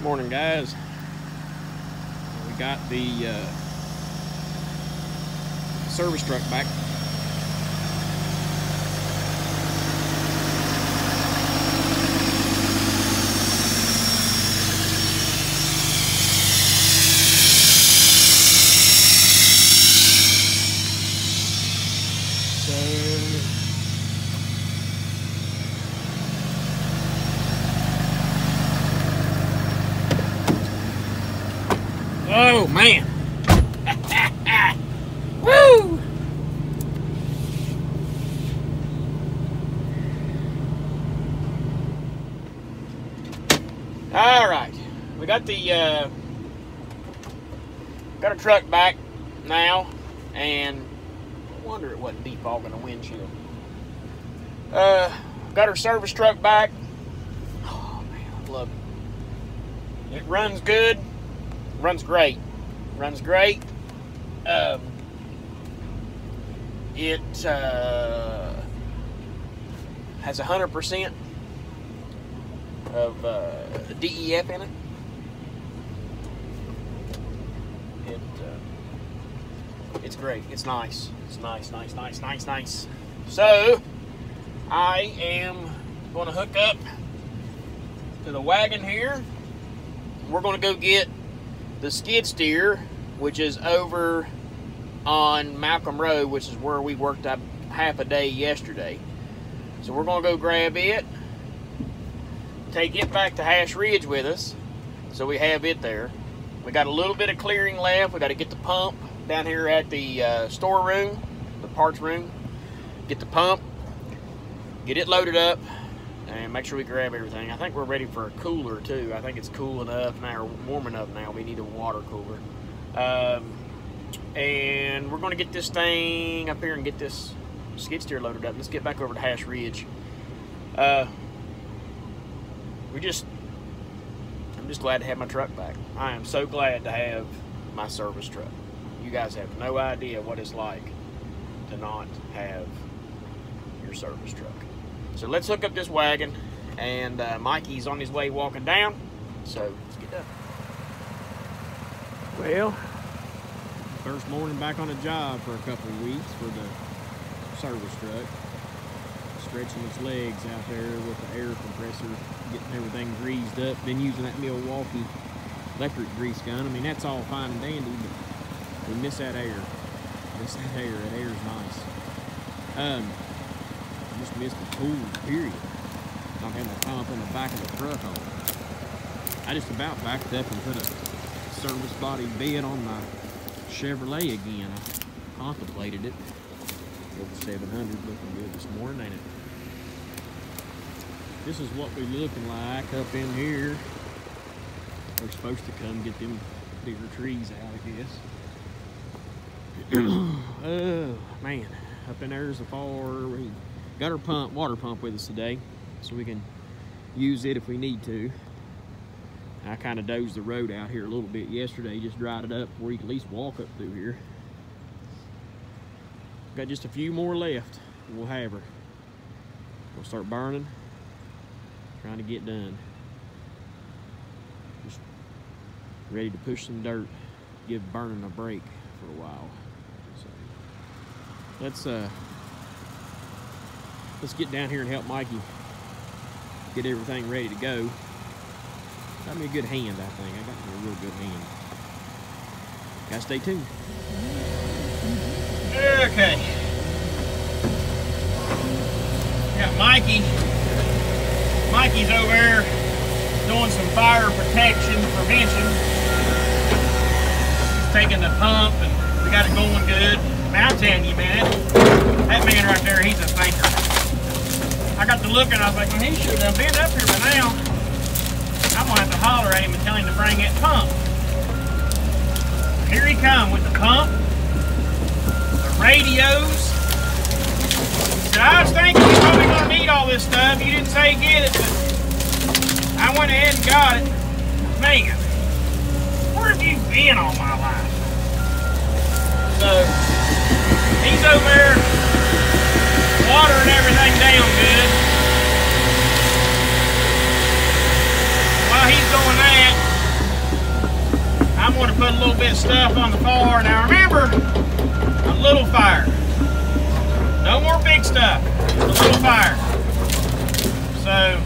Morning, guys. We got the service truck back. Oh man! Woo! All right, we got the got our truck back now, and I wonder it wasn't defogging the windshield. Got our service truck back. Oh man, I love it. It runs good. Runs great. Runs great. It has 100% of DEF in it. It's great. It's nice. It's nice. So I am going to hook up to the wagon here. We're going to go get the skid steer, which is over on Malcolm Road, which is where we worked up half a day yesterday. So we're going to go grab it, take it back to Hash Ridge with us, so we have it there. We got a little bit of clearing left. We got to get the pump down here at the storeroom, the parts room. Get the pump, get it loaded up, and make sure we grab everything. I think we're ready for a cooler too. I think it's cool enough now, or warm enough now. We need a water cooler. And we're going to get this thing up here and get this skid steer loaded up. Let's get back over to Hash Ridge. I'm just glad to have my truck back. I am so glad to have my service truck. You guys have no idea what it's like to not have your service truck. So let's hook up this wagon, and Mikey's on his way walking down, so let's get done. Well, first morning back on the job for a couple of weeks for the service truck. Stretching its legs out there with the air compressor, getting everything greased up. Been using that Milwaukee electric grease gun. I mean, that's all fine and dandy, but we miss that air. That air's nice. Just missed the pool, period. Not having a pump on the back of the truck on. I just about backed up and put a service body bed on my Chevrolet again. I contemplated it. The 700 looking good this morning, ain't it? This is what we're looking like up in here. We're supposed to come get them bigger trees out, I guess. Oh, man. Up in there's the far. We got our water pump with us today, so we can use it if we need to. I kind of dozed the road out here a little bit yesterday, just dried it up where you can at least walk up through here. Got just a few more left, and we'll have her. We'll start burning, trying to get done. Just ready to push some dirt, give burning a break for a while. So let's get down here and help Mikey get everything ready to go. Got me a good hand, I think. I got me a real good hand. Gotta stay tuned. Okay. Got Mikey. Mikey's over there doing some fire protection prevention. He's taking the pump and we got it going good. Man, I'm telling you, man, that man right there, he's a thinker. I got to looking, I was like, well, he should have been up here by now. I'm gonna have to holler at him and tell him to bring that pump. Here he come with the pump, the radios. Said, I was thinking you're probably gonna need all this stuff. You didn't say get it, but I went ahead and got it. Man, where have you been all my life? So, he's over there watering everything down good. While he's doing that, want to put a little bit of stuff on the fire. Now remember, a little fire. No more big stuff, just a little fire. So,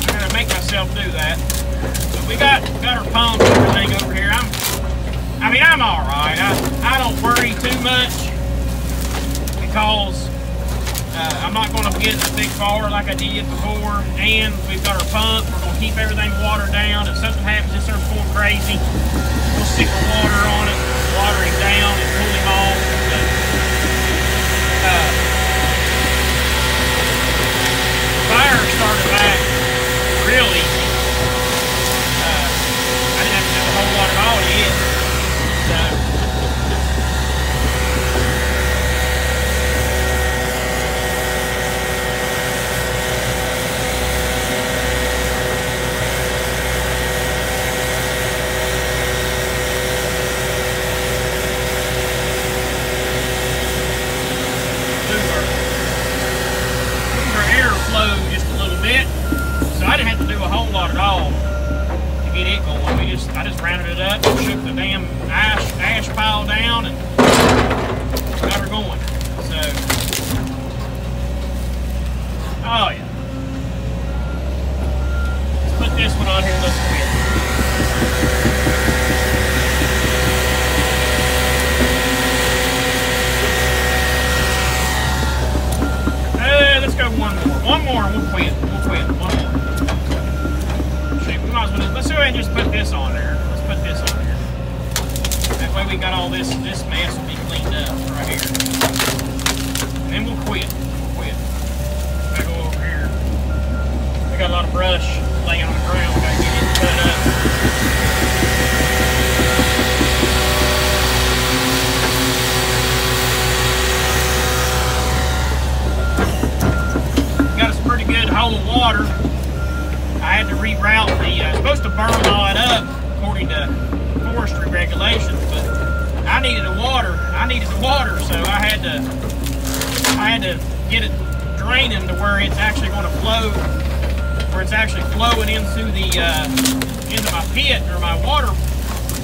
I gotta make myself do that. But we got our pumps and everything over here. I'm all right. I don't worry too much because I'm not going to get a big fire like I did before. And we've got our pump. We're going to keep everything watered down. If something happens, it starts going crazy, we'll stick the water on it, water him down, and cool him off. Fire started back real easy. I didn't have to do a whole lot at all yet. I just rounded it up and shook the damn ash pile down and got her going. So, oh yeah. Let's put this one on here and let's quit. Let's go one more. One more and we'll quit. We'll quit. One more. Let's go ahead and just put this on there. Let's put this on here. That way we got all this mess will be cleaned up right here. And then we'll quit. We'll quit. Gotta go over here. We got a lot of brush laying on the ground. We gotta get it cut up. Got us a pretty good hole of water. I had to reroute supposed to burn all it up according to forestry regulations, but I needed the water, so I had to get it draining to where it's actually going to flow, where it's actually flowing into my pit or my water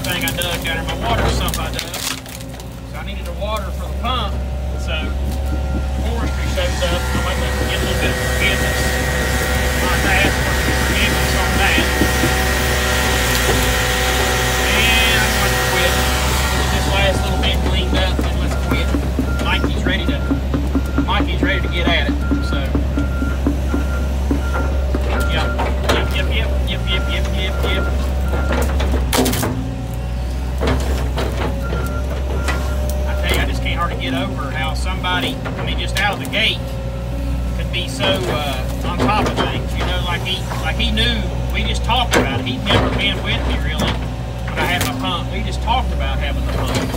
thing I dug down there, my water sump I dug. So I needed the water for the pump, so forestry shows up. I might have to get a little bit of forgiveness. I might have to ask for forgiveness on that. And I'm going to quit. Get this last little bit cleaned up and let's quit. Mikey's ready to get at it. So yep. I tell you, I just can't hardly get over how somebody, just out of the gate could be so on top of things, like he knew. We just talked about it. He'd never been with me really when I had my pump. We just talked about having the pump.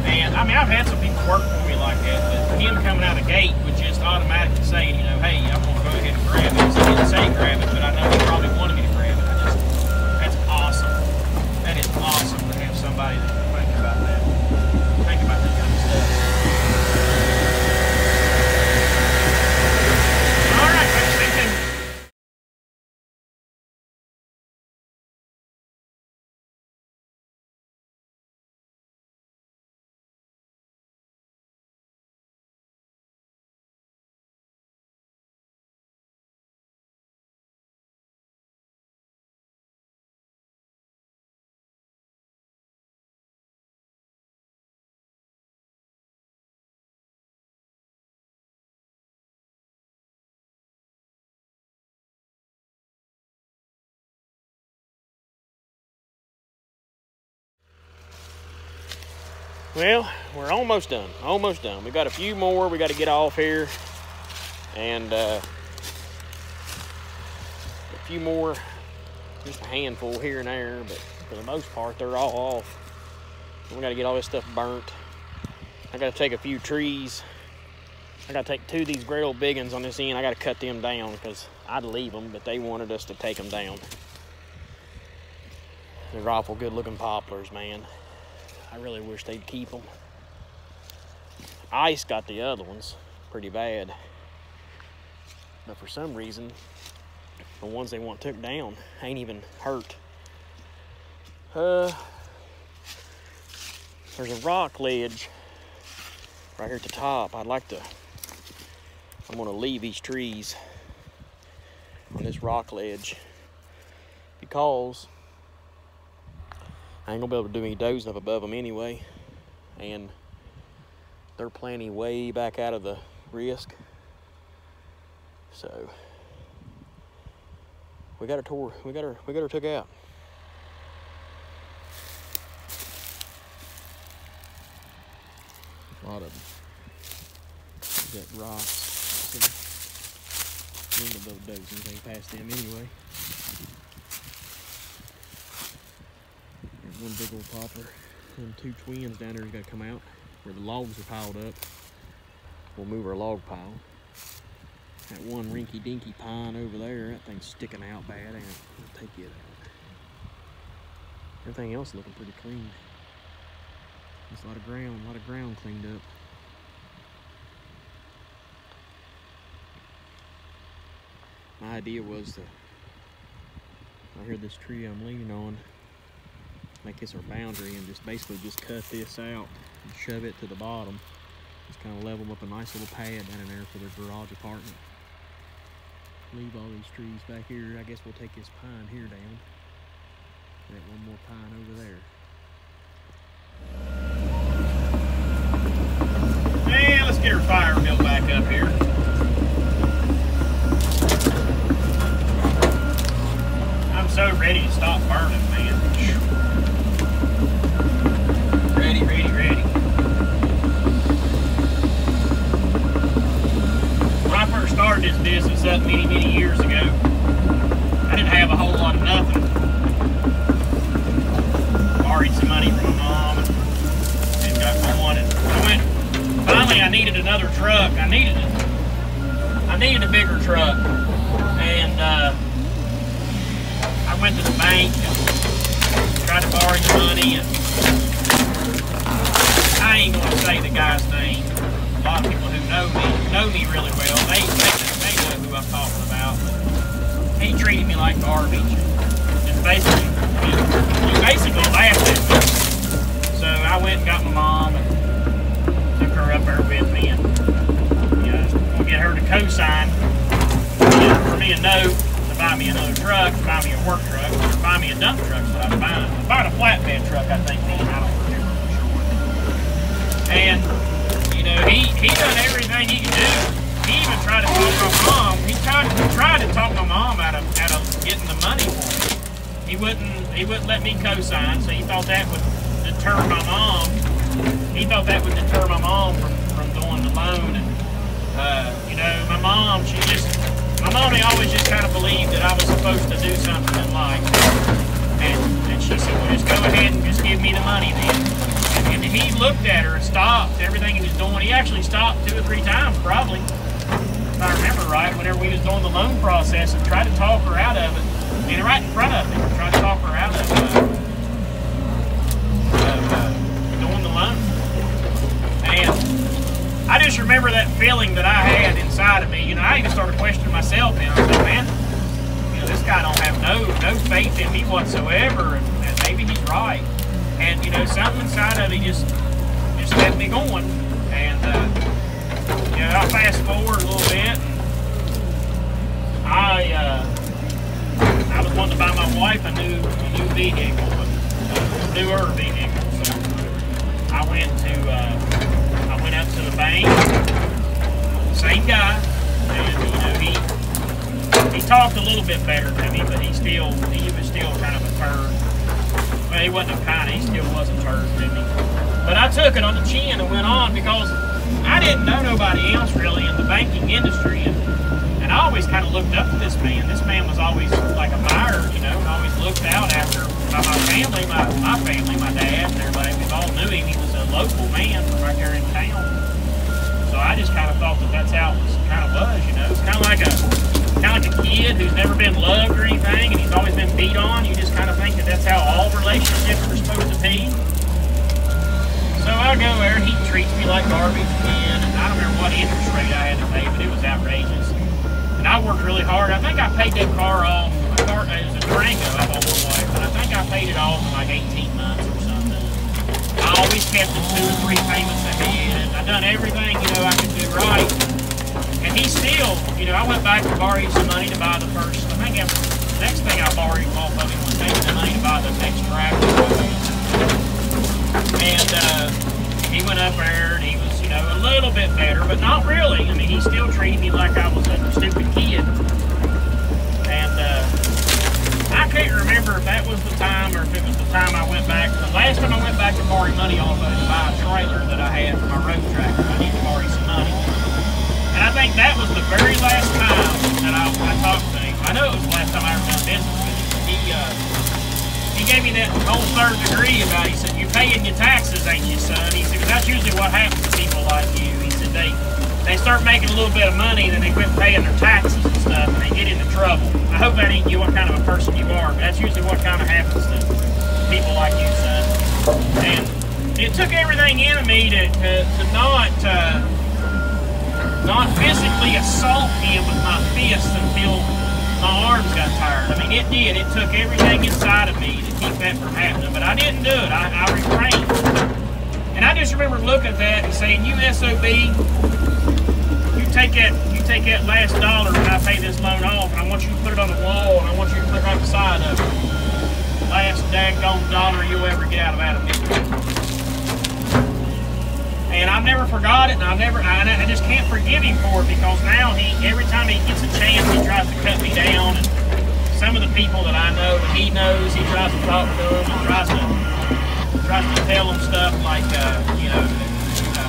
And I've had some people work for me like that, but him coming out of the gate would just automatically saying, hey, I'm gonna go ahead and grab it. So he didn't say grab it, but I know he probably wanted me to grab it. That's awesome. That is awesome to have somebody that can think about that. Think about that kind of stuff. All right, stay tuned. Well, we're almost done. Almost done. We got a few more we got to get off here, and a few more, just a handful here and there, but for the most part, they're all off. We got to get all this stuff burnt. I got to take a few trees. I got to take two of these great old big ones on this end. I got to cut them down because I'd leave them, but they wanted us to take them down. They're awful good-looking poplars, man. I really wish they'd keep them. Ice got the other ones pretty bad, but for some reason The ones they want took down ain't even hurt. There's a rock ledge right here at the top. I'm gonna leave these trees on this rock ledge because I ain't gonna be able to do any dozing up above them anyway, and they're planting way back out of the risk. So we got her took out. A lot of them. We got rocks. We ain't gonna those anything past them anyway. There's one big old poplar. And two twins down there who's gotta come out where the logs are piled up. We'll move our log pile. That one rinky dinky pine over there, that thing's sticking out bad, ain't it? We'll take it out. Everything else looking pretty clean. There's a lot of ground cleaned up. My idea was to, right here, this tree I'm leaning on, make this our boundary and just basically just cut this out and shove it to the bottom. Just kind of level up a nice little pad down in there for their garage apartment. Leave all these trees back here. I guess we'll take this pine here down. That one more pine over there. And let's get our fire built back up here. I'm so ready to stop burning, man. Ready. When I first started this business up many years ago, I didn't have a whole lot of nothing. Borrowed some money from my mom and got going. And finally I needed another truck. I needed a bigger truck. And I went to the bank and tried to borrow some money, and I ain't gonna say the guy's name. A lot of people who know me really well. They know who I'm talking about. But he treated me like garbage. Just basically laughed at me. So I went and got my mom and took her up there with me, and just gonna get her to co-sign for me a note to buy me another truck, to buy me a work truck, or buy me a dump truck. So I was buying a flatbed truck, I think. I don't remember for sure. And he done everything he could do. He even tried to talk my mom. He tried to talk my mom out of getting the money for me. He wouldn't let me co-sign, so he thought that would deter my mom. He thought that would deter my mom from doing the loan. And my mom, he always just kind of believed that I was supposed to do something in life. And she said, well, just go ahead and just give me the money then. And he looked at her and stopped everything he was doing. He actually stopped 2 or 3 times, probably, if I remember right, whenever we was doing the loan process, and tried to talk her out of it. And right in front of me, tried to talk her out of doing the loan. And I just remember that feeling that I had inside of me. I even started questioning myself, and I was like, man, this guy don't have no faith in me whatsoever, and maybe he's right. And something inside of me just kept me going. And I fast forward a little bit. I was wanting to buy my wife a new vehicle, a newer vehicle. So I went up to the bank, same guy, and he talked a little bit better to me, but he was still kind of a turd. Well, he wasn't he still was a turd to me. But I took it on the chin and went on because I didn't know nobody else really in the banking industry, and I always kind of looked up to this man. This man was always like a buyer, and always looked out after by my family, my dad, and everybody. We all knew him. He was a local man from right there in town. So I just kind of thought that's how it was. It's kind of like a kid who's never been loved or anything, and he's always been beat on. You just kind of think that's how all relationships are supposed to be. So I go there, and he treats me like garbage again, and I don't remember what interest rate I had to pay, but it was outrageous. And I worked really hard. I think I paid that car off. It was a Durango I bought one way, but I think I paid it off in like 18 months or something. I always kept it 2 or 3 payments ahead. I done everything, you know, I could do right. And he still, you know, I went back to borrow him some money to buy the first. I think the next thing I borrowed off of him was maybe the money to buy the next tractor. And he went up there and he was, you know, a little bit better, but not really. I mean, he still treated me like I was a stupid kid. And I can't remember if that was the time or if it was the time I went back. The last time I went back to borrow money off of him to buy a trailer that I had for my road tractor, I needed to borrow some money. And I think that was the very last time that I talked to him. I know it was the last time I ever done business with him. He gave me that whole third degree about it. He said, "You're paying your taxes, ain't you, son?" He said, "That's usually what happens to people like you." He said, they start making a little bit of money, then they quit paying their taxes and stuff, and they get into trouble. I hope that ain't you, what kind of a person you are, but that's usually what kind of happens to people like you, son. And it took everything in me to not physically assault him with my fists until my arms got tired. I mean, it did. It took everything inside of me to keep that from happening, but I didn't do it. I refrained. And I just remember looking at that and saying, "You SOB, you take that last dollar when I pay this loan off, and I want you to put it on the wall, and I want you to put it right beside of it. Last daggone dollar you'll ever get out of me." And I've never forgot it, and I just can't forgive him for it, because now every time he gets a chance, he tries to cut me down. And some of the people that I know that he knows, he tries to talk to them and tries to tell them stuff like, you know,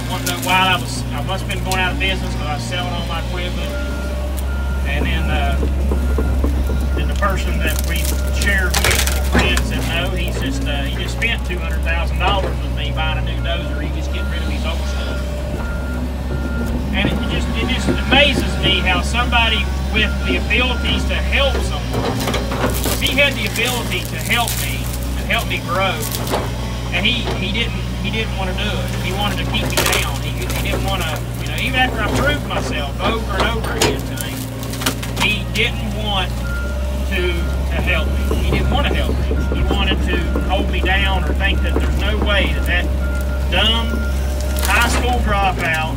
one know why I must have been going out of business because I was selling all my equipment. And then the person that we shared mutual friends said, "No, he just spent $200,000 with me buying a new dozer. He just getting rid of his old stuff." And it just amazes me how somebody with the abilities to help someone, if he had the ability to help me and help me grow, and he didn't want to do it. He wanted to keep me down. He didn't want to, you know, even after I proved myself over and over again to him, he didn't want to help me. He didn't want to help me. He wanted to hold me down or think that there's no way that dumb high school dropout,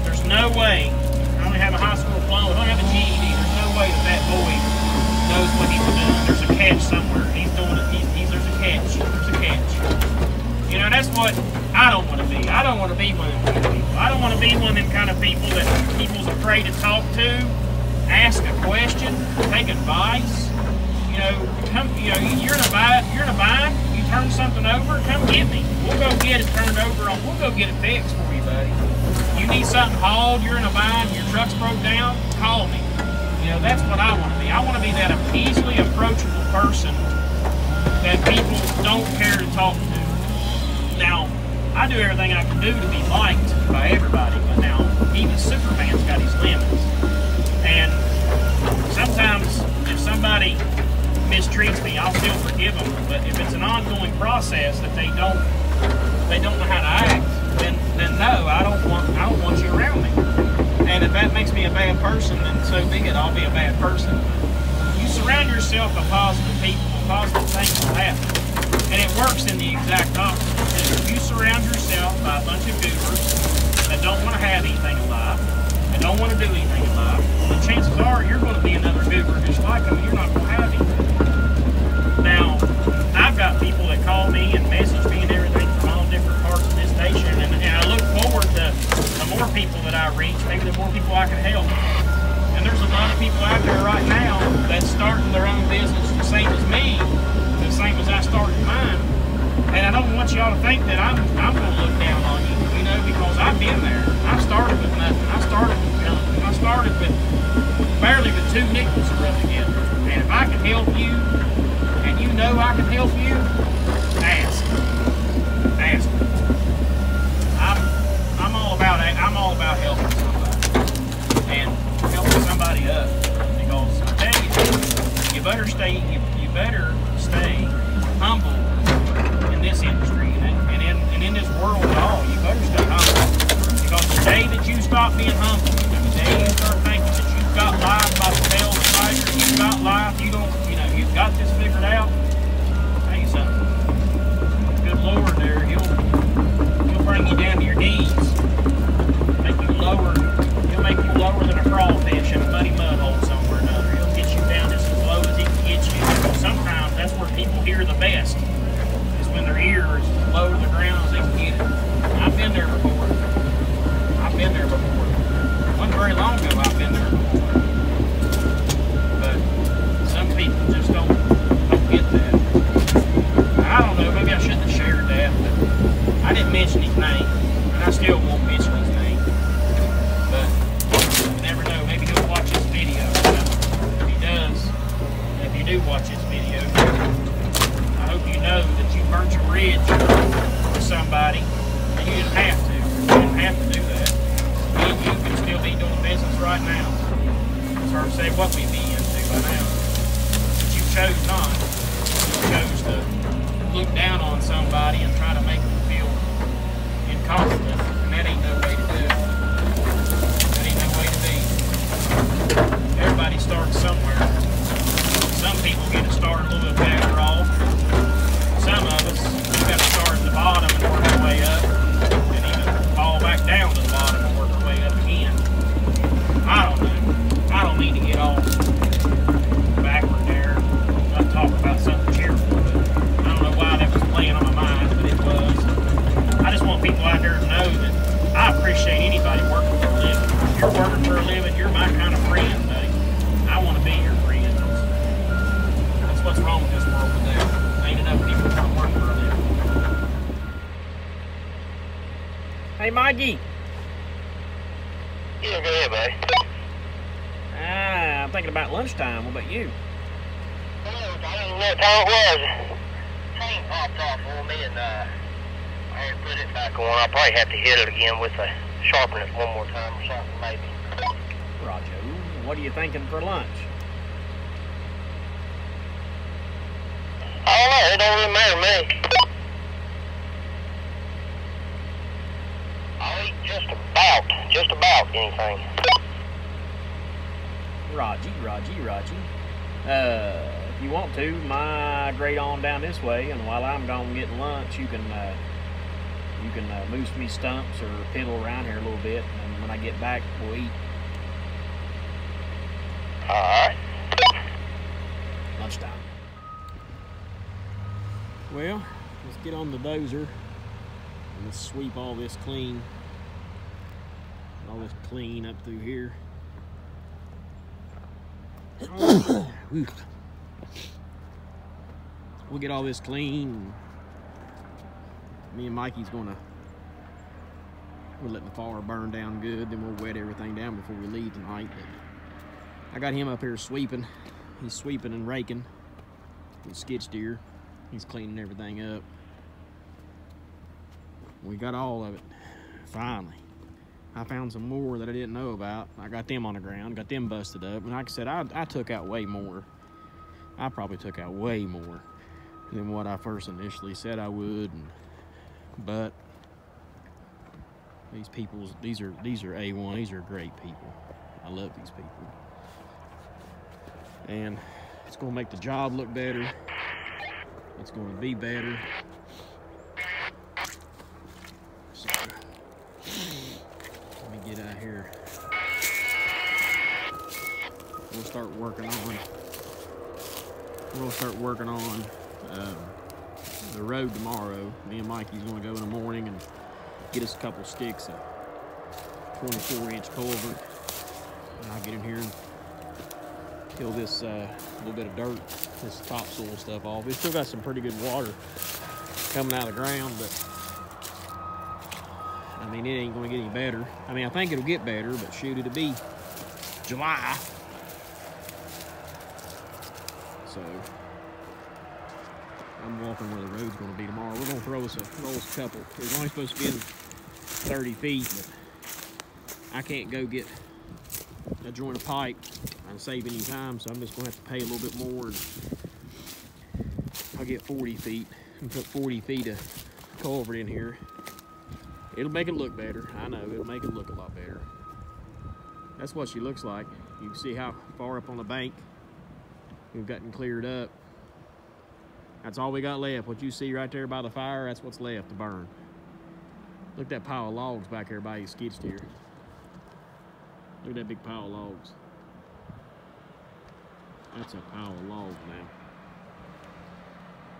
there's no way. I only have a high school diploma. I don't have a GED. There's no way that boy knows what he's doing. There's a catch somewhere. He's doing it. There's a catch. There's a catch. You know, that's what I don't want to be. I don't want to be one of them kind of people. I don't want to be one of them kind of people that people's afraid to talk to, ask a question, take advice. You know, you're in a bind, you turn something over, come get me. We'll go get it turned over. We'll go get it fixed for you, buddy. You need something hauled, you're in a bind, your truck's broke down, call me. You know, that's what I want to be. I want to be that easily approachable person that people don't care to talk to. Now, I do everything I can do to be liked by everybody, but now, even Superman's got his limits. And sometimes, if somebody mistreats me, I'll still forgive them. But if it's an ongoing process that they don't know how to act, then no, I don't want you around me. And if that makes me a bad person, then so be it. I'll be a bad person. You surround yourself with positive people, and positive things will happen. And it works in the exact opposite. If you surround yourself by a bunch of goobers that don't want to have anything in life, and don't want to do anything in life, the chances are you're going to be another goober just like them, and you're not going to have anything. Now, I've got people that call me and message me and everything from all different parts of this nation, and I look forward to the more people that I reach, maybe the more people I can help. And there's a lot of people out there right now that's starting their own business the same as me, the same as I started mine. And I don't want y'all to think that I'm going to look down on you, you know, because I've been there. I started with nothing. I started with nothing. I started with barely with 2 nickels to rub together. And if I can help you, and you know I can help you, ask. Ask. I'm all about helping somebody and helping somebody up, because I tell you, you better stay humble in this industry and in this world at all. You better stay humble, because the day that you stop being humble, the day you start thinking that you've got life or say what we'd be into by now. But you chose not. You chose to look down on somebody and try to make them feel incompetent, and that ain't no way to do it. That ain't no way to be. Everybody starts somewhere. Some people get to start a little bit better off. Some of us, we got to start at the bottom and work our way up, and even fall back down to the bottom and work our way up again. I don't know. I don't mean to get all backward there. I'm talking about something cheerful, but I don't know why that was playing on my mind, but it was. I just want people out there to know that I appreciate anybody working for a living. If you're working for a living, you're my kind of friend, buddy. I want to be your friend. That's what's wrong with this world today. Ain't enough people trying to work for a living. Hey, Mikey. Yeah, go ahead, buddy. I'm thinking about lunchtime. What about you? I don't know what time it was. Chain popped off on me, and I had to put it back on. I'll probably have to hit it again with a sharpen it one more time or something, maybe. Roger. What are you thinking for lunch? I don't know. It don't really matter to me. I'll eat just about anything. Roger. If you want to, migrate on down this way, and while I'm gone getting lunch, you can moose me stumps or piddle around here a little bit, and when I get back, we'll eat. Alright. Lunchtime. Well, let's get on the dozer and let's sweep all this clean. All this clean up through here. We'll get all this clean. Me and Mikey's we're letting the fire burn down good, then we'll wet everything down before we leave tonight. But I got him up here sweeping. He's sweeping and raking with skid steer. He's cleaning everything up. We got all of it, finally. I found some more that I didn't know about. I got them on the ground, got them busted up. And like I said, I took out way more. I probably took out way more than what I first initially said I would. But these people, these are A1. These are great people. I love these people. And it's gonna make the job look better. It's gonna be better. So, let me get out here. We'll start working on the road tomorrow. Me and Mikey's gonna go in the morning and get us a couple sticks of 24-inch culvert. And I'll get in here and kill this little bit of dirt, this topsoil stuff off. It's still got some pretty good water coming out of the ground, but I mean, it ain't gonna get any better. I mean, I think it'll get better, but shoot, it'll be July. So I'm walking where the road's gonna be tomorrow. We're gonna throw us a couple. It's only supposed to be in 30 feet, but I can't go get a joint of pipe and save any time, so I'm just gonna have to pay a little bit more. I'll get 40 feet and put 40 feet of culvert in here. It'll make it look better. I know, it'll make it look a lot better. That's what she looks like. You can see how far up on the bank we've gotten cleared up. That's all we got left. What you see right there by the fire, that's what's left to burn. Look at that pile of logs back there by your skid steer. Look at that big pile of logs. That's a pile of logs now.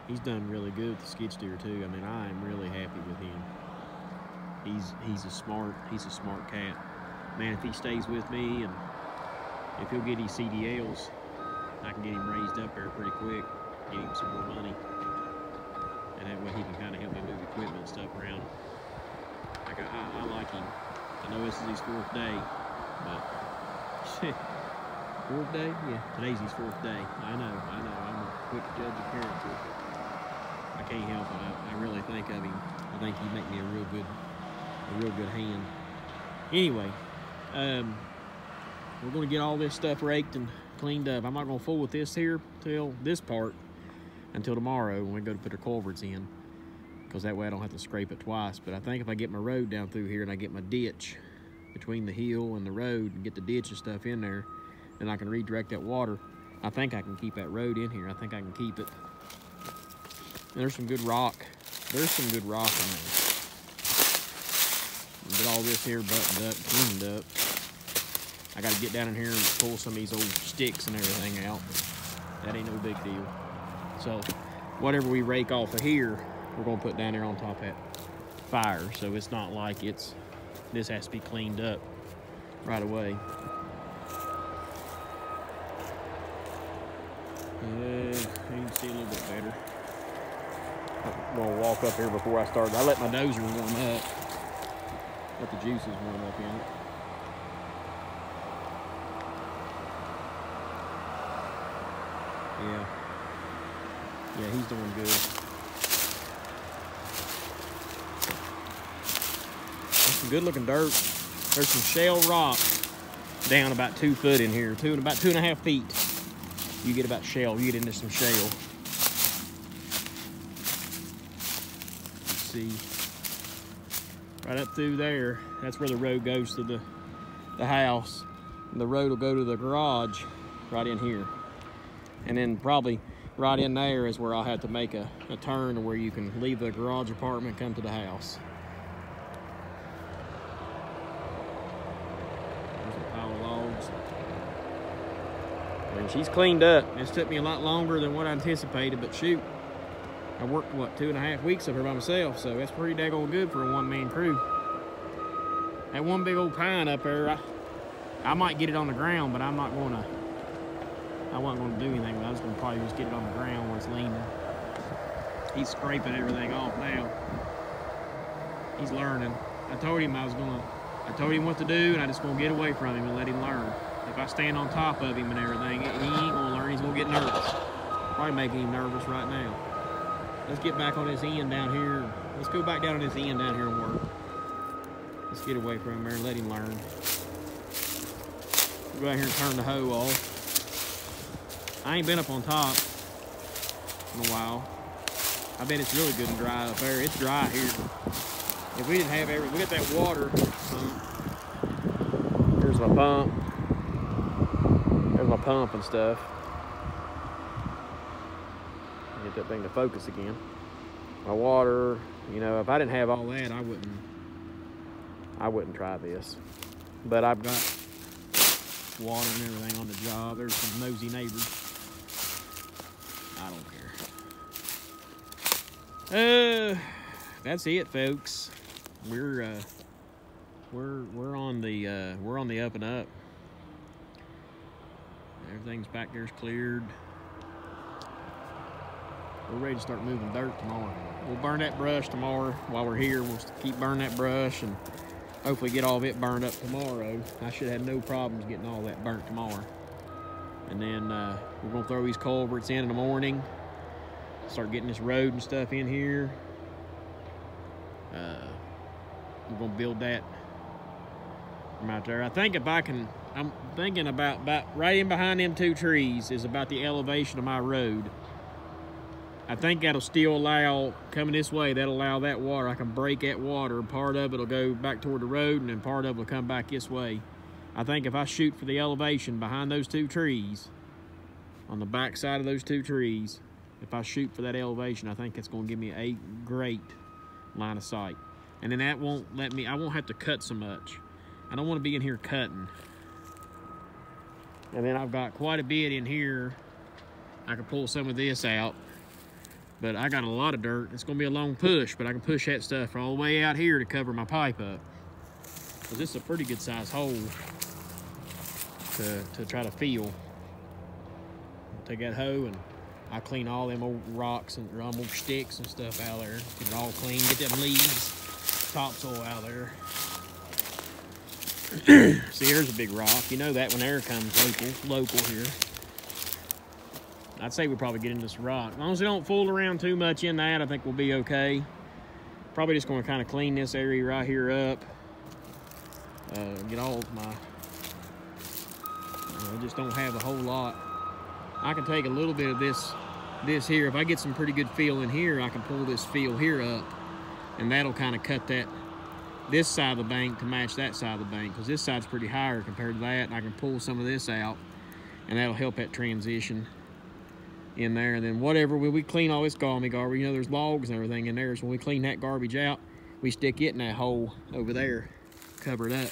He's done really good with the skid steer too. I mean, I am really happy with him. He's a smart cat. Man, if he stays with me and if he'll get his CDLs, I can get him raised up there pretty quick, get him some more money. And that way he can kind of help me move equipment and stuff around. Like I like him. I know this is his 4th day, but 4th day? Yeah, today's his 4th day. I know. I'm a quick judge of character. I can't help it. I really think of him. I think he'd make me a real good hand. Anyway, we're going to get all this stuff raked and cleaned up. I'm not going to fool with this here till this part until tomorrow when we go to put our culverts in, because that way I don't have to scrape it twice. But I think if I get my road down through here and I get my ditch between the hill and the road and get the ditch and stuff in there, then I can redirect that water. I think I can keep that road in here. I think I can keep it. And there's some good rock. There's some good rock in there. Get all this here buttoned up, cleaned up. I got to get down in here and pull some of these old sticks and everything out. That ain't no big deal. So whatever we rake off of here, we're going to put down there on top of that fire. So it's not like this has to be cleaned up right away. Yeah, you can see a little bit better. I'm going to walk up here before I start. I let my dozer warm up. Let the juices warm up in it. Yeah, he's doing good. There's some good looking dirt. There's some shale rock down about 2 foot in here, about 2.5 feet. You get about shale, you get into some shale. Let's see. Right up through there, that's where the road goes to the house. And the road will go to the garage right in here. And then probably right in there is where I'll have to make a turn where you can leave the garage apartment and come to the house. There's a pile of logs. And she's cleaned up. This took me a lot longer than what I anticipated, but shoot, I worked, what, 2.5 weeks up here by myself, so that's pretty daggone good for a one-man crew. That one big old pine up there, I might get it on the ground, but I wasn't gonna do anything. I was gonna probably just get it on the ground where it's leaning. He's scraping everything off now. He's learning. I told him what to do, and I just gonna get away from him and let him learn. If I stand on top of him and everything, he ain't gonna learn. He's gonna get nervous. Probably making him nervous right now. Let's get back on this end down here. Let's go back down on this end down here and work. Let's get away from him there and let him learn. We'll go out here and turn the hoe off. I ain't been up on top in a while. I bet it's really good and dry up there. It's dry here. If we didn't have we got that water pump. Here's my pump. There's my pump and stuff. Get that thing to focus again. My water, you know, if I didn't have all that, I wouldn't try this. But I've got water and everything on the job. There's some nosy neighbors. I don't care. That's it, folks. We're on the up and up. Everything's back there's cleared. We're ready to start moving dirt tomorrow. We'll burn that brush tomorrow while we're here. We'll keep burning that brush and hopefully get all of it burned up tomorrow. I should have no problems getting all that burnt tomorrow. And then we're gonna throw these culverts in the morning. Start getting this road and stuff in here. We're gonna build that from out there. I think if I can, I'm thinking about right in behind them 2 trees is about the elevation of my road. I think that'll still allow, coming this way, that'll allow that water. I can break that water. Part of it will go back toward the road, and then part of it will come back this way. I think if I shoot for the elevation behind those 2 trees, on the back side of those 2 trees, if I shoot for that elevation, I think it's going to give me a great line of sight. And then that won't let me, I won't have to cut so much. I don't want to be in here cutting. And then I've got quite a bit in here. I can pull some of this out. But I got a lot of dirt. It's gonna be a long push, but I can push that stuff all the way out here to cover my pipe up. Because this is a pretty good sized hole to try to fill. Take that hoe and I clean all them old rocks and old sticks and stuff out there. Get it all clean, get them leaves, topsoil out there. See, here's a big rock. You know that when air comes local here. I'd say we'll probably get into this rock. As long as we don't fool around too much in that, I think we'll be okay. Probably just going to kind of clean this area right here up. Get all of my I just don't have a whole lot. I can take a little bit of this here. If I get some pretty good fill in here, I can pull this fill here up, and that'll kind of cut this side of the bank to match that side of the bank, because this side's pretty higher compared to that, and I can pull some of this out, and that'll help that transition in there. And then whatever, when we clean all this garbage, you know, there's logs and everything in there, so when we clean that garbage out, we stick it in that hole over there, cover it up.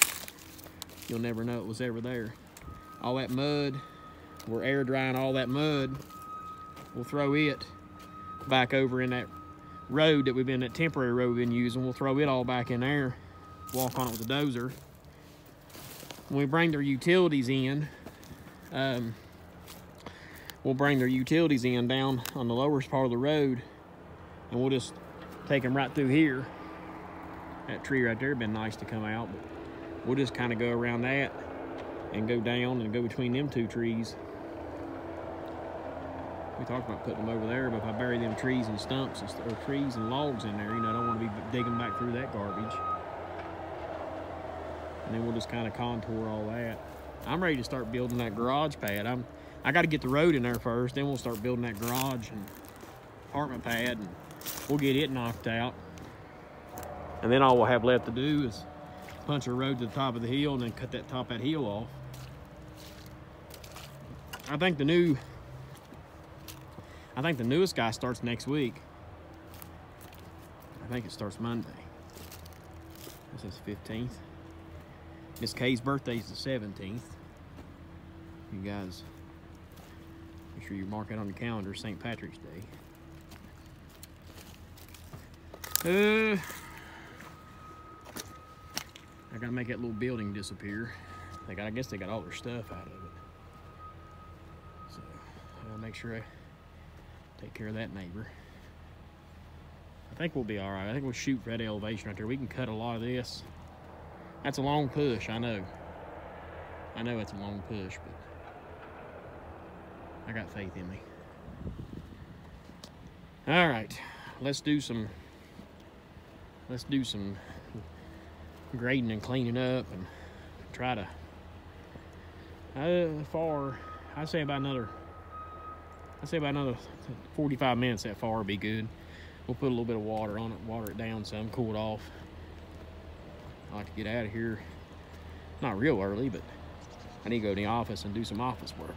You'll never know it was ever there. All that mud, we're air drying all that mud. We'll throw it back over in that road that temporary road we've been using. We'll throw it all back in there, walk on it with a dozer. When we bring their utilities in, we'll bring their utilities in down on the lowest part of the road, and we'll just take them right through here. That tree right there been nice to come out, but we'll just kind of go around that and go down and go between them two trees. We talked about putting them over there, but if I bury them trees and stumps or trees and logs in there, you know, I don't want to be digging back through that garbage. And then we'll just kind of contour all that. I'm ready to start building that garage pad. I got to get the road in there first, then we'll start building that garage and apartment pad, and we'll get it knocked out. And then all we'll have left to do is punch a road to the top of the hill and then cut that top of that hill off. I think the newest guy starts next week. I think it starts Monday. This is 15th. Miss Kay's birthday is the 17th. You guys, make sure you mark it on the calendar, St. Patrick's Day. I gotta make that little building disappear. I guess they got all their stuff out of it. So I gotta make sure I take care of that neighbor. I think we'll be all right. I think we'll shoot for that elevation right there. We can cut a lot of this. That's a long push, I know. I know it's a long push, but I got faith in me. All right, let's do some grading and cleaning up and try to, I'd say about another 45 minutes that far would be good. We'll put a little bit of water on it, water it down some, cool it off. I like to get out of here, not real early, but I need to go to the office and do some office work.